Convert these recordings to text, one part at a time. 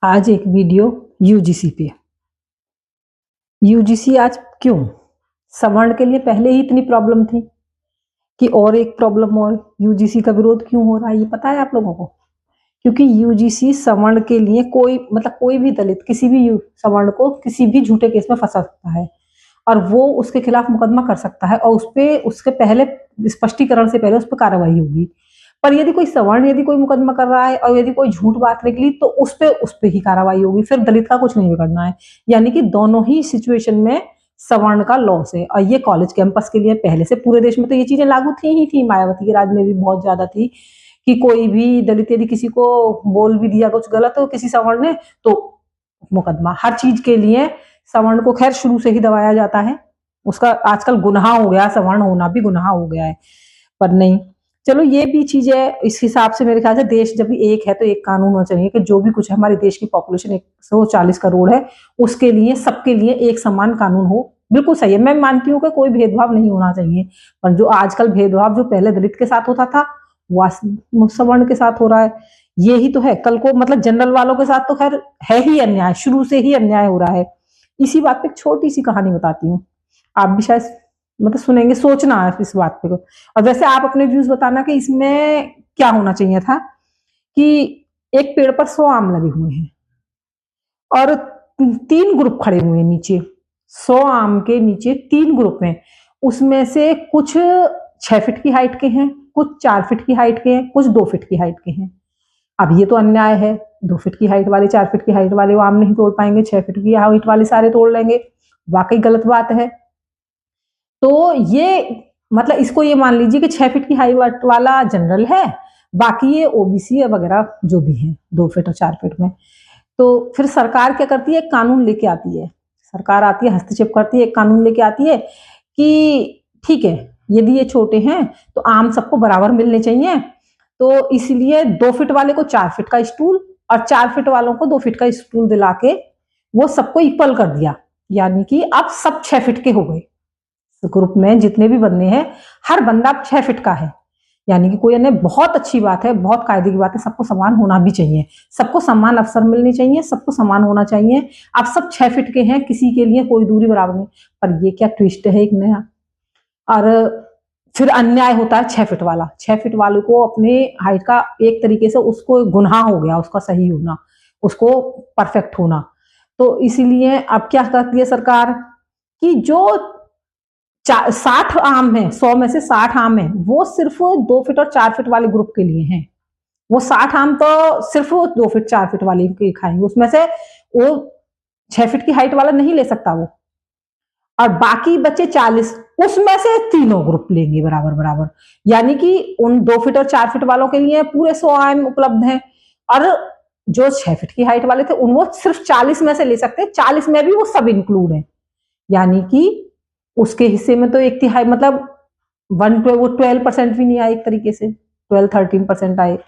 आज एक video UGC पे। यूजीसी आज क्यों? सवर्ण के लिए पहले ही इतनी प्रॉब्लम थी कि और एक प्रॉब्लम और यूजीसी का विरोध क्यों हो रहा है, ये पता है आप लोगों को? क्योंकि यूजीसी सवर्ण के लिए कोई भी दलित किसी भी सवर्ण को किसी भी झूठे केस में फंसा सकता है और वो उसके खिलाफ मुकदमा कर सकता है और उसके पहले स्पष्टीकरण से पहले उस पर कार्रवाई होगी। पर यदि कोई सवर्ण यदि कोई मुकदमा कर रहा है और यदि कोई झूठ बात निकली तो उस पे ही कार्रवाई होगी, फिर दलित का कुछ नहीं बिगड़ना है। यानी कि दोनों ही सिचुएशन में सवर्ण का लॉस है। और ये कॉलेज कैंपस के लिए पहले से पूरे देश में तो ये चीजें लागू थी, मायावती के राज में भी बहुत ज्यादा थी कि कोई भी दलित यदि किसी को बोल भी दिया कुछ गलत हो किसी सवर्ण ने तो मुकदमा। हर चीज के लिए सवर्ण को खैर शुरू से ही दबाया जाता है, उसका आजकल गुनाह हो गया, सवर्ण होना भी गुनाह हो गया है। पर नहीं, चलो ये भी चीज है। इस हिसाब से मेरे ख्याल से देश जब भी एक है तो एक कानून होना चाहिए कि जो भी कुछ है, हमारे देश की पॉपुलेशन 140 करोड़ है, उसके लिए सबके लिए एक समान कानून हो, बिल्कुल सही है। मैं मानती हूँ कि कोई भेदभाव नहीं होना चाहिए, पर जो आजकल भेदभाव जो पहले दलित के साथ होता था वो सवर्ण के साथ हो रहा है, ये ही तो है। कल को मतलब जनरल वालों के साथ तो खैर है ही अन्याय, शुरू से ही अन्याय हो रहा है। इसी बात पे एक छोटी सी कहानी बताती हूँ, आप भी शायद सुनेंगे, सोचना है इस बात पे। और वैसे आप अपने व्यूज बताना कि इसमें क्या होना चाहिए था कि एक पेड़ पर 100 आम लगे हुए हैं और 3 ग्रुप खड़े हुए हैं नीचे। 100 आम के नीचे 3 ग्रुप हैं, उसमें से कुछ 6 फीट की हाइट के हैं, कुछ 4 फीट की हाइट के हैं, कुछ 2 फीट की हाइट के हैं। अब ये तो अन्याय है, 2 फीट की हाइट वाले 4 फीट की हाइट वाले वो आम नहीं तोड़ पाएंगे, 6 फीट की हाइट वाले सारे तोड़ लेंगे। वाकई गलत बात है। तो ये मतलब इसको ये मान लीजिए कि 6 फीट की हाइट वाला जनरल है, बाकी ये ओबीसी वगैरह जो भी है 2 फीट और 4 फीट में। तो फिर सरकार क्या करती है, कानून लेके आती है, सरकार आती है, हस्तक्षेप करती है, एक कानून लेके आती है कि ठीक है यदि ये छोटे हैं तो आम सबको बराबर मिलने चाहिए, तो इसलिए 2 फीट वाले को 4 फीट का स्टूल और 4 फीट वालों को 2 फीट का स्टूल दिला के वो सबको इक्वल कर दिया। यानी कि अब सब 6 फीट के हो गए। ग्रुप में जितने भी बंदे हैं हर बंदा 6 फीट का है। यानी कि कोई अन्य बहुत अच्छी बात है, बहुत कायदे की बात है, सबको समान होना भी चाहिए, सबको समान अवसर मिलने चाहिए, सबको समान होना चाहिए। आप सब 6 फीट के हैं, किसी के लिए कोई दूरी बराबर नहीं। पर ये क्या ट्विस्ट है एक नया। और फिर अन्याय होता है 6 फीट वाला, 6 फीट वाले को अपने हाइट का एक तरीके से उसको गुनाह हो गया, उसका सही होना, उसको परफेक्ट होना। तो इसीलिए अब क्या करती है सरकार कि जो 60 आम है, 100 में से 60 आम है वो सिर्फ 2 फीट और 4 फीट वाले ग्रुप के लिए हैं। वो 60 आम तो सिर्फ 2 फीट 4 फीट वाले के खाएंगे, उसमें से वो 6 फीट की हाइट वाला नहीं ले सकता वो। और बाकी बचे 40, उसमें से तीनों ग्रुप लेंगे बराबर बराबर। यानी कि उन 2 फीट और 4 फीट वालों के लिए पूरे 100 आम उपलब्ध हैं और जो 6 फीट की हाइट वाले थे उन वो सिर्फ 40 में से ले सकते हैं, 40 में भी वो सब इंक्लूड है। यानी कि उसके हिस्से में तो 1/3 मतलब 12% भी नहीं आए, एक तरीके से 12-13% आए।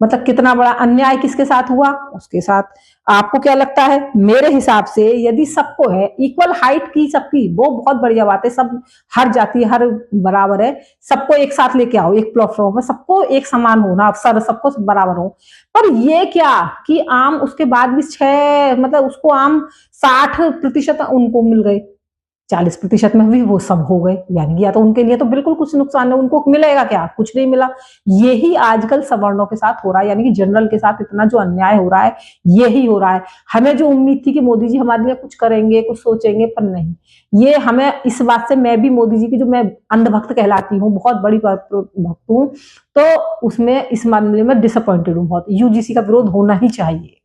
मतलब कितना बड़ा अन्याय किसके साथ हुआ, उसके साथ। आपको क्या लगता है? मेरे हिसाब से यदि सबको है इक्वल हाइट की सबकी, वो बहुत बढ़िया बात है, सब हर जाति हर बराबर है, सबको एक साथ लेके आओ एक प्लेटफॉर्म में, सबको एक समान होना, अवसर सबको बराबर हो। पर ये क्या कि आम उसके बाद भी 6 मतलब उसको आम 60% उनको मिल गए, 40% में भी वो सब हो गए। यानी या तो उनके लिए तो बिल्कुल कुछ नुकसान है, उनको मिलेगा क्या? कुछ नहीं मिला। यही आजकल सवर्णों के साथ हो रहा है, यानी कि जनरल के साथ इतना जो अन्याय हो रहा है यही हो रहा है। हमें जो उम्मीद थी कि मोदी जी हमारे लिए कुछ करेंगे, कुछ सोचेंगे, पर नहीं। ये हमें इस बात से, मैं भी मोदी जी की जो मैं अंधभक्त कहलाती हूँ, बहुत बड़ी भक्त हूँ, तो उसमें इस मामले में डिसअपॉइंटेड हूँ बहुत। यूजीसी का विरोध होना ही चाहिए।